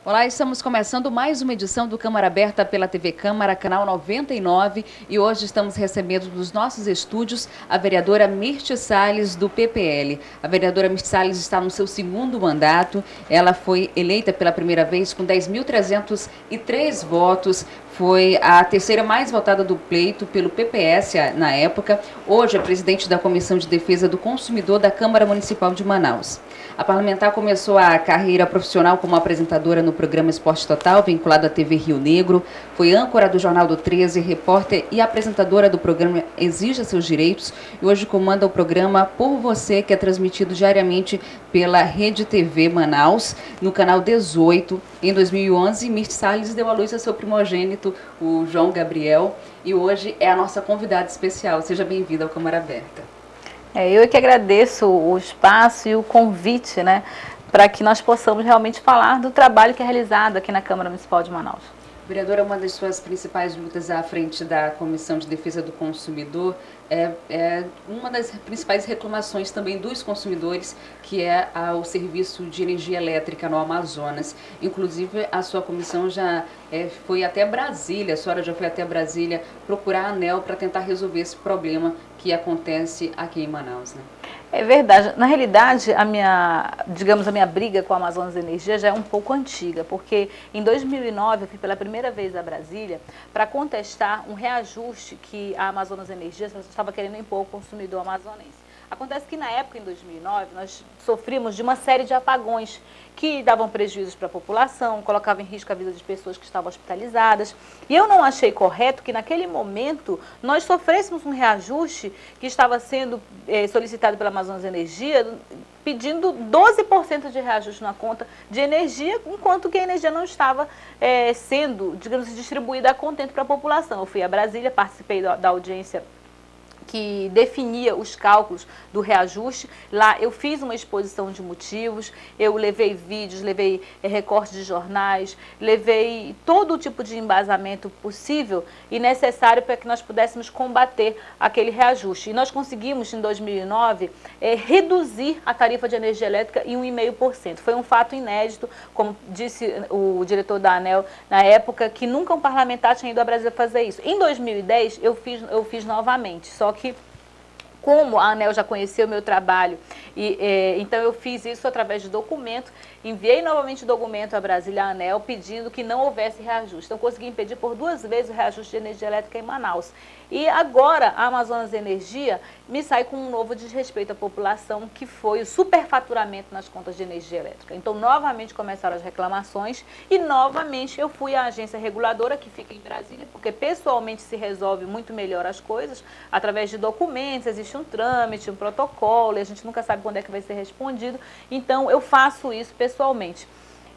Olá, estamos começando mais uma edição do Câmara Aberta pela TV Câmara, canal 99, e hoje estamos recebendo nos nossos estúdios a vereadora Mirti Salles, do PPL. A vereadora Mirti Salles está no seu segundo mandato, ela foi eleita pela primeira vez com 10.303 votos, foi a terceira mais votada do pleito pelo PPS na época. Hoje é presidente da Comissão de Defesa do Consumidor da Câmara Municipal de Manaus. A parlamentar começou a carreira profissional como apresentadora no programa Esporte Total, vinculado à TV Rio Negro. Foi âncora do Jornal do 13, repórter e apresentadora do programa Exija Seus Direitos. E hoje comanda o programa Por Você, que é transmitido diariamente pela Rede TV Manaus, no canal 18. Em 2011, Mirti Salles deu à luz a seu primogênito, o João Gabriel. E hoje é a nossa convidada especial. Seja bem-vinda ao Câmara Aberta. Eu é que agradeço o espaço e o convite, né, para que nós possamos realmente falar do trabalho que é realizado aqui na Câmara Municipal de Manaus. Vereadora, uma das suas principais lutas à frente da Comissão de Defesa do Consumidor é uma das principais reclamações também dos consumidores, que é o serviço de energia elétrica no Amazonas. Inclusive, a sua comissão já foi até Brasília, a senhora já foi até Brasília procurar a ANEEL para tentar resolver esse problema que acontece aqui em Manaus, né? É verdade. Na realidade, a minha briga com a Amazonas Energia já é um pouco antiga, porque em 2009 eu fui pela primeira vez a Brasília para contestar um reajuste que a Amazonas Energia estava querendo impor ao consumidor amazonense. Acontece que na época, em 2009, nós sofrimos de uma série de apagões que davam prejuízos para a população, colocavam em risco a vida de pessoas que estavam hospitalizadas. E eu não achei correto que naquele momento nós sofrêssemos um reajuste que estava sendo solicitado pela Amazonas Energia, pedindo 12% de reajuste na conta de energia, enquanto que a energia não estava sendo, digamos, distribuída a contento para a população. Eu fui a Brasília, participei da audiência que definia os cálculos do reajuste. Lá eu fiz uma exposição de motivos, eu levei vídeos, levei recortes de jornais, levei todo tipo de embasamento possível e necessário para que nós pudéssemos combater aquele reajuste. E nós conseguimos, em 2009, reduzir a tarifa de energia elétrica em 1,5%. Foi um fato inédito, como disse o diretor da ANEEL na época, que nunca um parlamentar tinha ido a Brasília fazer isso. Em 2010, eu fiz novamente, só que como a ANEEL já conhecia o meu trabalho, então eu fiz isso através de documento, enviei novamente o documento a Brasília, à ANEEL, pedindo que não houvesse reajuste. Então consegui impedir por 2 vezes o reajuste de energia elétrica em Manaus. E agora a Amazonas Energia me sai com um novo desrespeito à população, que foi o superfaturamento nas contas de energia elétrica. Então novamente começaram as reclamações e novamente eu fui à agência reguladora, que fica em Brasília, porque pessoalmente se resolve muito melhor as coisas, através de documentos, existe um trâmite, um protocolo, e a gente nunca sabe quando é que vai ser respondido. Então eu faço isso pessoalmente.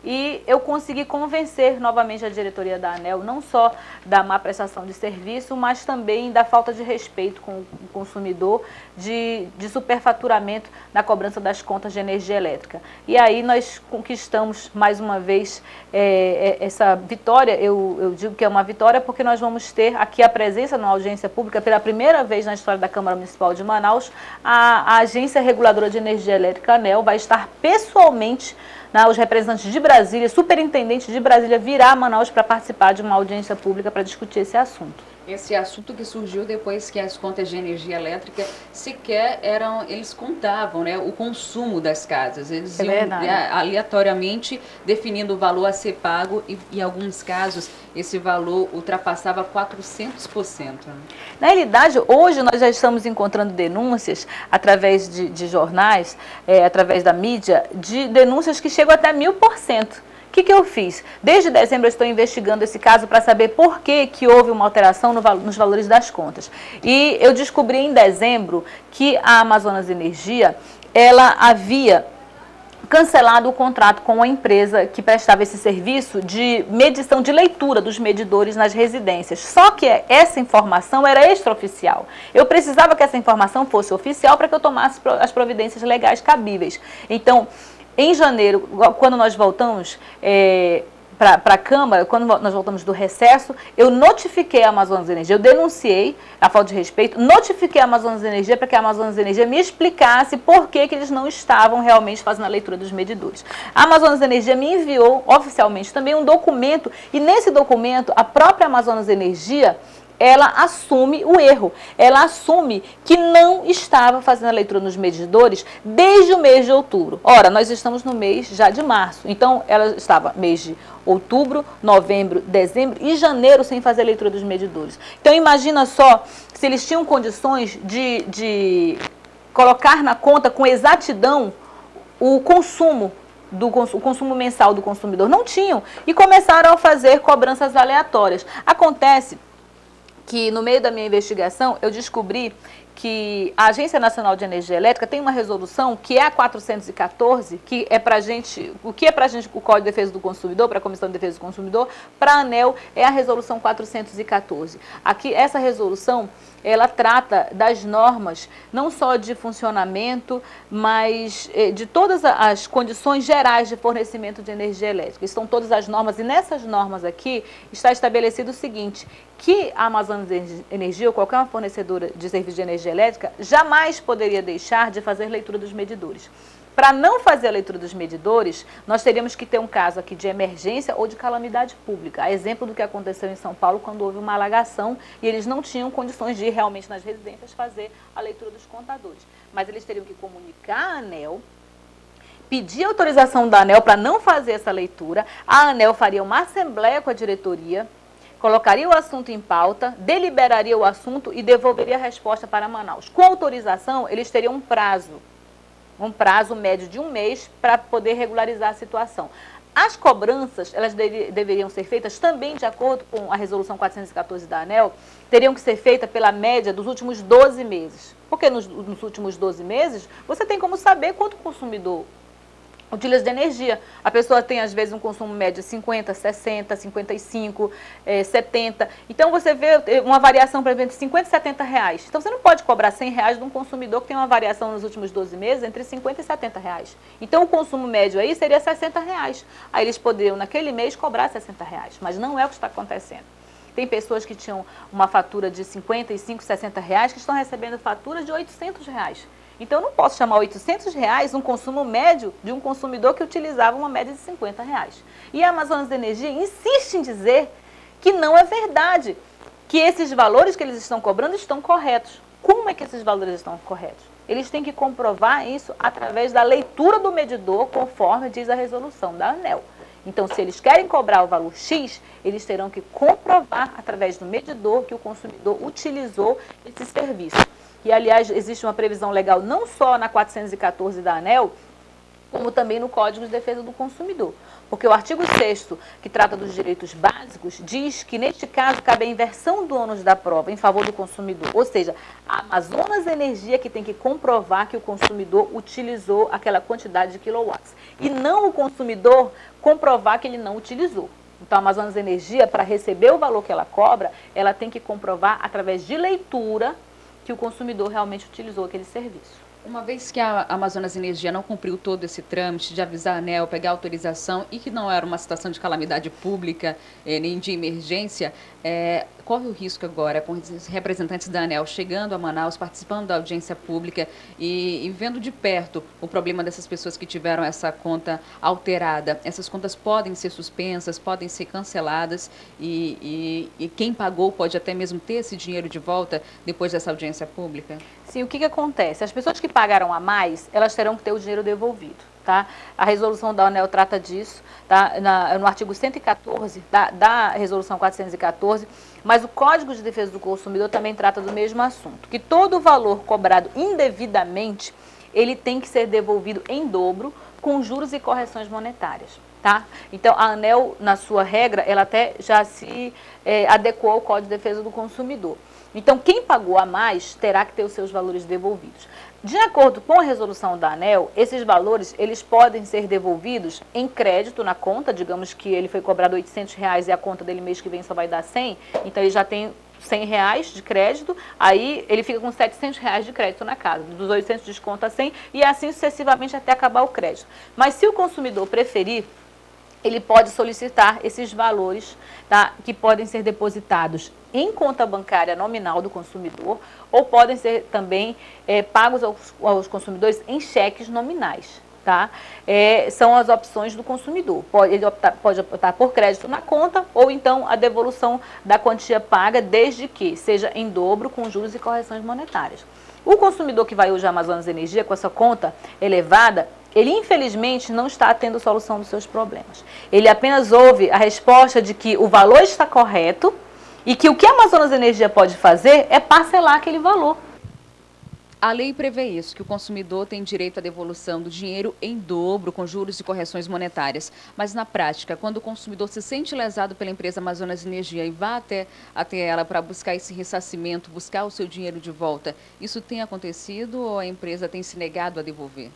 E eu consegui convencer novamente a diretoria da ANEEL, não só da má prestação de serviço, mas também da falta de respeito com o consumidor, de superfaturamento na cobrança das contas de energia elétrica. E aí nós conquistamos mais uma vez essa vitória. Eu digo que é uma vitória porque nós vamos ter aqui a presença na audiência pública, pela primeira vez na história da Câmara Municipal de Manaus, a Agência Reguladora de Energia Elétrica, ANEEL, vai estar pessoalmente, os representantes de Brasília, superintendente de Brasília, virá a Manaus para participar de uma audiência pública para discutir esse assunto. Esse assunto que surgiu depois que as contas de energia elétrica sequer eles contavam, né, o consumo das casas. Eles iam aleatoriamente definindo o valor a ser pago e em alguns casos esse valor ultrapassava 400%. Né? Na realidade, hoje nós já estamos encontrando denúncias através de jornais, através da mídia, de denúncias que chegam até 1000%. O que eu fiz? Desde dezembro eu estou investigando esse caso para saber por que houve uma alteração nos valores das contas. E eu descobri em dezembro que a Amazonas Energia, ela havia cancelado o contrato com a empresa que prestava esse serviço de medição, de leitura dos medidores nas residências. Só que essa informação era extraoficial. Eu precisava que essa informação fosse oficial para que eu tomasse as providências legais cabíveis. Então, em janeiro, quando nós voltamos para a Câmara, quando nós voltamos do recesso, eu notifiquei a Amazonas Energia, eu denunciei a falta de respeito, notifiquei a Amazonas Energia para que a Amazonas Energia me explicasse por que eles não estavam realmente fazendo a leitura dos medidores. A Amazonas Energia me enviou oficialmente também um documento, e nesse documento a própria Amazonas Energia, ela assume o erro, ela assume que não estava fazendo a leitura nos medidores desde o mês de outubro. Ora, nós estamos no mês já de março, então ela estava mês de outubro, novembro, dezembro e janeiro sem fazer a leitura dos medidores. Então imagina só se eles tinham condições de colocar na conta com exatidão o consumo o consumo mensal do consumidor. Não tinham e começaram a fazer cobranças aleatórias. Acontece que no meio da minha investigação eu descobri que a Agência Nacional de Energia Elétrica tem uma resolução que é a 414, que é para a gente, o que é para a gente o Código de Defesa do Consumidor, para a Comissão de Defesa do Consumidor, para a ANEEL é a resolução 414. Aqui, essa resolução, ela trata das normas, não só de funcionamento, mas de todas as condições gerais de fornecimento de energia elétrica. Estão todas as normas, e nessas normas aqui está estabelecido o seguinte, que a Amazonas Energia ou qualquer fornecedora de serviço de energia elétrica jamais poderia deixar de fazer leitura dos medidores. Para não fazer a leitura dos medidores, nós teríamos que ter um caso aqui de emergência ou de calamidade pública. A exemplo do que aconteceu em São Paulo quando houve uma alagação e eles não tinham condições de ir realmente nas residências fazer a leitura dos contadores. Mas eles teriam que comunicar à ANEEL, pedir autorização da ANEEL para não fazer essa leitura, a ANEEL faria uma assembleia com a diretoria, colocaria o assunto em pauta, deliberaria o assunto e devolveria a resposta para Manaus. Com autorização, eles teriam um prazo médio de um mês para poder regularizar a situação. As cobranças, elas deveriam ser feitas também de acordo com a resolução 414 da ANEEL, teriam que ser feitas pela média dos últimos 12 meses. Porque nos últimos 12 meses, você tem como saber quanto o consumidor utiliza de energia. A pessoa tem, às vezes, um consumo médio de 50, 60, 55, 70. Então, você vê uma variação, por exemplo, de 50 e 70 reais. Então, você não pode cobrar 100 reais de um consumidor que tem uma variação nos últimos 12 meses entre 50 e 70 reais. Então, o consumo médio aí seria 60 reais. Aí, eles poderiam, naquele mês, cobrar 60 reais. Mas não é o que está acontecendo. Tem pessoas que tinham uma fatura de 55, 60 reais que estão recebendo fatura de 800 reais. Então, eu não posso chamar 800 reais um consumo médio de um consumidor que utilizava uma média de 50 reais. E a Amazonas Energia insiste em dizer que não é verdade, que esses valores que eles estão cobrando estão corretos. Como é que esses valores estão corretos? Eles têm que comprovar isso através da leitura do medidor, conforme diz a resolução da ANEEL. Então, se eles querem cobrar o valor X, eles terão que comprovar através do medidor que o consumidor utilizou esse serviço. E, aliás, existe uma previsão legal não só na 414 da ANEEL, como também no Código de Defesa do Consumidor. Porque o artigo 6º, que trata dos direitos básicos, diz que, neste caso, cabe a inversão do ônus da prova em favor do consumidor. Ou seja, a Amazonas Energia que tem que comprovar que o consumidor utilizou aquela quantidade de quilowatts. E não o consumidor comprovar que ele não utilizou. Então, a Amazonas Energia, para receber o valor que ela cobra, ela tem que comprovar, através de leitura, que o consumidor realmente utilizou aquele serviço. Uma vez que a Amazonas Energia não cumpriu todo esse trâmite de avisar a ANEEL, pegar autorização e que não era uma situação de calamidade pública nem de emergência, corre o risco agora com os representantes da ANEEL chegando a Manaus, participando da audiência pública e vendo de perto o problema dessas pessoas que tiveram essa conta alterada. Essas contas podem ser suspensas, podem ser canceladas e quem pagou pode até mesmo ter esse dinheiro de volta depois dessa audiência pública? Sim, o que acontece? As pessoas que pagaram a mais, elas terão que ter o dinheiro devolvido, tá? A resolução da ANEEL trata disso, tá? No artigo 114 da resolução 414, mas o Código de Defesa do Consumidor também trata do mesmo assunto, que todo o valor cobrado indevidamente, ele tem que ser devolvido em dobro, com juros e correções monetárias. Tá? Então, a ANEEL, na sua regra, ela até já se adequou ao Código de Defesa do Consumidor. Então, quem pagou a mais terá que ter os seus valores devolvidos. De acordo com a resolução da ANEEL, esses valores eles podem ser devolvidos em crédito na conta, digamos que ele foi cobrado R$800 e a conta dele mês que vem só vai dar 100, então ele já tem R$100 de crédito, aí ele fica com R$700 de crédito na casa, dos 800 desconta 100 e assim sucessivamente até acabar o crédito. Mas se o consumidor preferir ele pode solicitar esses valores, tá, que podem ser depositados em conta bancária nominal do consumidor ou podem ser também pagos aos consumidores em cheques nominais. Tá? São as opções do consumidor. Pode optar por crédito na conta ou então a devolução da quantia paga, desde que seja em dobro com juros e correções monetárias. O consumidor que vai hoje à Amazonas Energia com essa conta elevada, ele infelizmente não está tendo solução dos seus problemas. Ele apenas ouve a resposta de que o valor está correto e que o que a Amazonas Energia pode fazer é parcelar aquele valor. A lei prevê isso, que o consumidor tem direito à devolução do dinheiro em dobro, com juros e correções monetárias. Mas, na prática, quando o consumidor se sente lesado pela empresa Amazonas Energia e vá até ela para buscar esse ressarcimento, buscar o seu dinheiro de volta, isso tem acontecido ou a empresa tem se negado a devolver?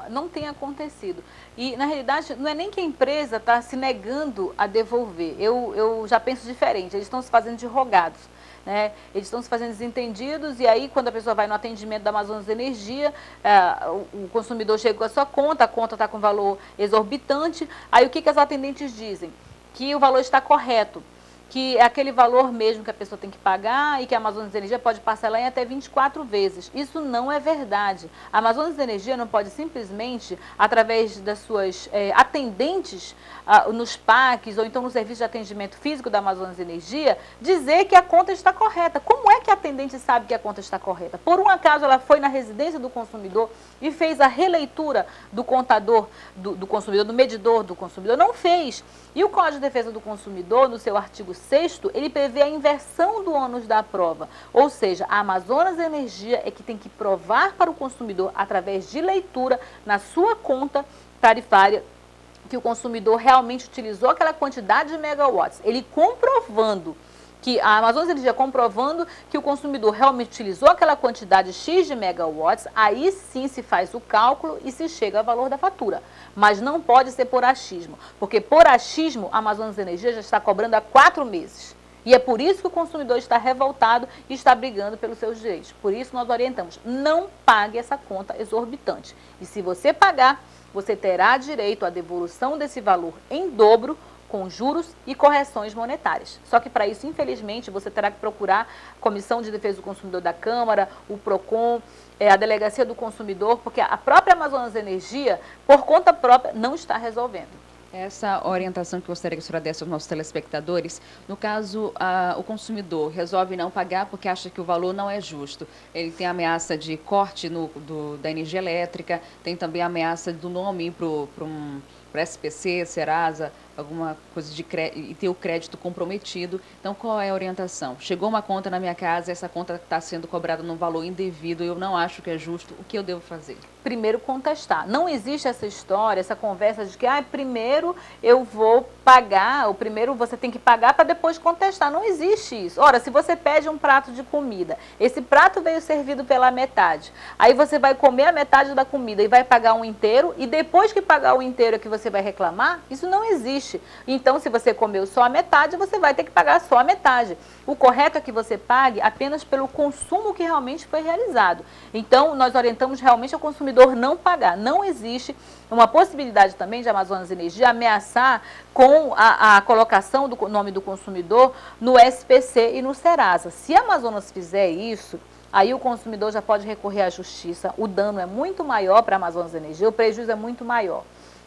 Não tem acontecido. E, na realidade, não é nem que a empresa está se negando a devolver. Eu já penso diferente, eles estão se fazendo de rogados. Né? Eles estão se fazendo desentendidos e aí quando a pessoa vai no atendimento da Amazonas Energia, o consumidor chega com a sua conta, a conta está com valor exorbitante, aí o que as atendentes dizem? Que o valor está correto, que é aquele valor mesmo que a pessoa tem que pagar e que a Amazonas Energia pode parcelar em até 24 vezes. Isso não é verdade. A Amazonas Energia não pode simplesmente, através das suas atendentes nos PACs ou então no serviço de atendimento físico da Amazonas Energia, dizer que a conta está correta. Como é que a atendente sabe que a conta está correta? Por um acaso ela foi na residência do consumidor e fez a releitura do contador do consumidor, do medidor do consumidor? Não fez. E o Código de Defesa do Consumidor, no seu artigo 6º, ele prevê a inversão do ônus da prova. Ou seja, a Amazonas Energia é que tem que provar para o consumidor, através de leitura, na sua conta tarifária, que o consumidor realmente utilizou aquela quantidade de megawatts. Ele comprovando que a Amazonas Energia comprovando que o consumidor realmente utilizou aquela quantidade X de megawatts, aí sim se faz o cálculo e se chega ao valor da fatura. Mas não pode ser por achismo, porque por achismo a Amazonas Energia já está cobrando há 4 meses. E é por isso que o consumidor está revoltado e está brigando pelos seus direitos. Por isso nós orientamos, não pague essa conta exorbitante. E se você pagar, você terá direito à devolução desse valor em dobro, com juros e correções monetárias. Só que para isso, infelizmente, você terá que procurar a Comissão de Defesa do Consumidor da Câmara, o PROCON, a Delegacia do Consumidor, porque a própria Amazonas Energia, por conta própria, não está resolvendo. Essa orientação que eu gostaria que a senhora desse aos nossos telespectadores, no caso, o consumidor resolve não pagar porque acha que o valor não é justo. Ele tem ameaça de corte da energia elétrica, tem também a ameaça do nome para SPC, Serasa, alguma coisa de crédito, e ter o crédito comprometido. Então, qual é a orientação? Chegou uma conta na minha casa, essa conta está sendo cobrada num valor indevido, eu não acho que é justo, o que eu devo fazer? Primeiro contestar. Não existe essa história, essa conversa de que primeiro eu vou pagar, ou primeiro você tem que pagar para depois contestar. Não existe isso. Ora, se você pede um prato de comida, esse prato veio servido pela metade, aí você vai comer a metade da comida e vai pagar um inteiro, e depois que pagar o inteiro é que você vai reclamar? Isso não existe. Então, se você comeu só a metade, você vai ter que pagar só a metade. O correto é que você pague apenas pelo consumo que realmente foi realizado. Então, nós orientamos realmente ao consumidor não pagar. Não existe uma possibilidade também de Amazonas Energia ameaçar com a colocação do nome do consumidor no SPC e no Serasa. Se a Amazonas fizer isso, aí o consumidor já pode recorrer à justiça. O dano é muito maior para a Amazonas Energia, o prejuízo é muito maior,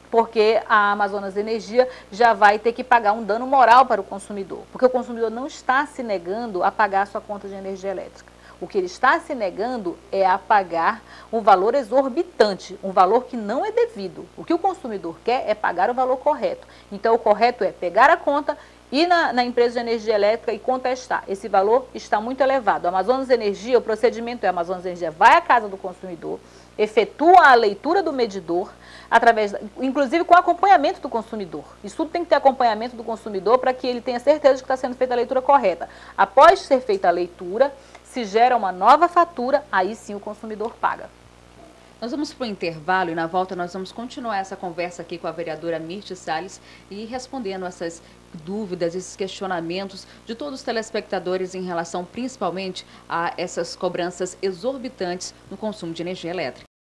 porque a Amazonas Energia já vai ter que pagar um dano moral para o consumidor, porque o consumidor não está se negando a pagar a sua conta de energia elétrica. O que ele está se negando é a pagar um valor exorbitante, um valor que não é devido. O que o consumidor quer é pagar o valor correto. Então, o correto é pegar a conta, ir na empresa de energia elétrica e contestar. Esse valor está muito elevado. A Amazonas Energia, o procedimento é a Amazonas Energia vai à casa do consumidor, efetua a leitura do medidor, inclusive com acompanhamento do consumidor. Isso tudo tem que ter acompanhamento do consumidor para que ele tenha certeza de que está sendo feita a leitura correta. Após ser feita a leitura, se gera uma nova fatura, aí sim o consumidor paga. Nós vamos para o intervalo e na volta nós vamos continuar essa conversa aqui com a vereadora Mirti Salles e respondendo essas dúvidas, esses questionamentos de todos os telespectadores em relação principalmente a essas cobranças exorbitantes no consumo de energia elétrica.